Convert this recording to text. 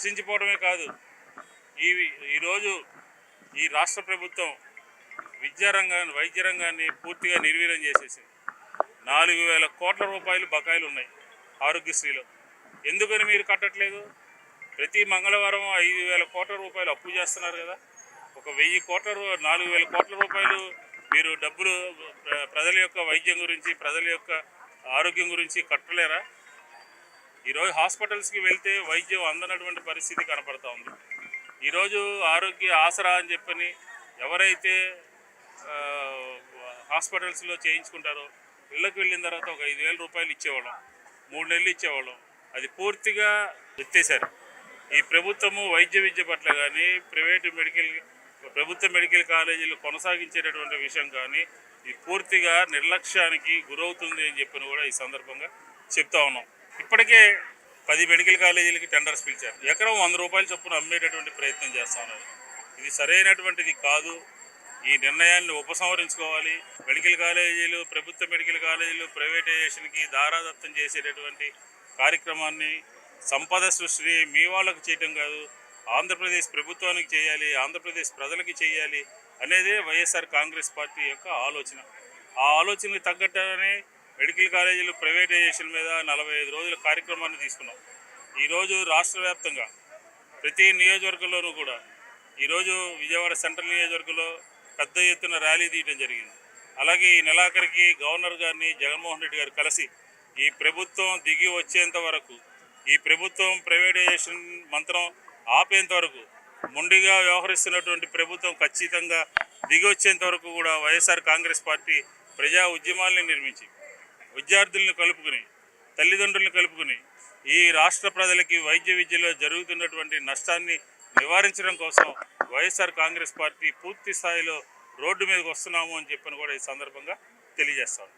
నశించిపోవడమే కాదు, ఈరోజు ఈ రాష్ట్ర ప్రభుత్వం విద్యారంగాన్ని వైద్య రంగాన్ని పూర్తిగా నిర్వీర్యం చేసేసింది. 4,000 కోట్ల రూపాయలు బకాయిలు ఉన్నాయి ఆరోగ్యశ్రీలో. ఎందుకని మీరు కట్టట్లేదు? ప్రతి మంగళవారం 5,000 కోట్ల రూపాయలు అప్పు చేస్తున్నారు కదా. ఒక 1,000 కోట్ల 4,000 కోట్ల రూపాయలు మీరు డబ్బులు ప్రజల యొక్క వైద్యం గురించి, ప్రజల యొక్క ఆరోగ్యం గురించి కట్టలేరా? ఈరోజు హాస్పిటల్స్కి వెళ్తే వైద్యం అందనటువంటి పరిస్థితి కనపడతా ఉంది. ఈరోజు ఆరోగ్య ఆసరా అని చెప్పని ఎవరైతే హాస్పిటల్స్లో చేయించుకుంటారో ఇళ్ళకి వెళ్ళిన తర్వాత ఒక 5,000 రూపాయలు ఇచ్చేవాళ్ళం, 3 నెలలు ఇచ్చేవాళ్ళం. అది పూర్తిగా ఎత్తేసారు. ఈ ప్రభుత్వము వైద్య విద్య పట్ల కానీ, ప్రభుత్వ మెడికల్ కాలేజీలు కొనసాగించేటటువంటి విషయం కానీ ఇది పూర్తిగా నిర్లక్ష్యానికి గురవుతుంది అని చెప్పని కూడా ఈ సందర్భంగా చెప్తా ఉన్నాం. ఇప్పటికే 10 మెడికల్ కాలేజీలకి టెండర్స్ పిలిచారు. ఎకరం 100 రూపాయల చొప్పున అమ్మేటటువంటి ప్రయత్నం చేస్తూ ఉన్నారు. ఇది సరైనటువంటిది కాదు. ఈ నిర్ణయాన్ని ఉపసంహరించుకోవాలి. మెడికల్ కాలేజీలు, ప్రభుత్వ మెడికల్ కాలేజీలు ప్రైవేటైజేషన్కి దారాదత్తం చేసేటటువంటి కార్యక్రమాన్ని, సంపద సృష్టిని మీ వాళ్ళకు చేయటం కాదు, ఆంధ్రప్రదేశ్ ప్రభుత్వానికి చేయాలి, ఆంధ్రప్రదేశ్ ప్రజలకి చేయాలి అనేదే వైఎస్ఆర్ కాంగ్రెస్ పార్టీ యొక్క ఆలోచన. ఆ ఆలోచనకు తగ్గట్టుగానే మెడికల్ కాలేజీలు ప్రైవేటైజేషన్ మీద 45 రోజుల కార్యక్రమాన్ని తీసుకున్నాం. ఈరోజు రాష్ట్ర వ్యాప్తంగా ప్రతి నియోజకవర్గంలోనూ కూడా ఈరోజు విజయవాడ సెంట్రల్ నియోజకవర్గంలో పెద్ద ఎత్తున ర్యాలీ తీయడం జరిగింది. అలాగే ఈ నెలాఖరికి గవర్నర్ గారిని జగన్మోహన్ రెడ్డి గారు కలిసి ఈ ప్రభుత్వం దిగి వచ్చేంత వరకు, ఈ ప్రభుత్వం ప్రైవేటైజేషన్ మంత్రం ఆపేంత వరకు, మొండిగా వ్యవహరిస్తున్నటువంటి ప్రభుత్వం ఖచ్చితంగా దిగి వచ్చేంత వరకు కూడా వైఎస్ఆర్ కాంగ్రెస్ పార్టీ ప్రజా ఉద్యమాల్ని నిర్మించి, విద్యార్థులను కలుపుకుని, తల్లిదండ్రులను కలుపుకుని ఈ రాష్ట్ర ప్రజలకి వైద్య విద్యలో జరుగుతున్నటువంటి నష్టాన్ని నివారించడం కోసం వైఎస్ఆర్ కాంగ్రెస్ పార్టీ పూర్తి స్థాయిలో రోడ్డు మీదకి వస్తున్నాము అని చెప్పని కూడా ఈ సందర్భంగా తెలియజేస్తాను.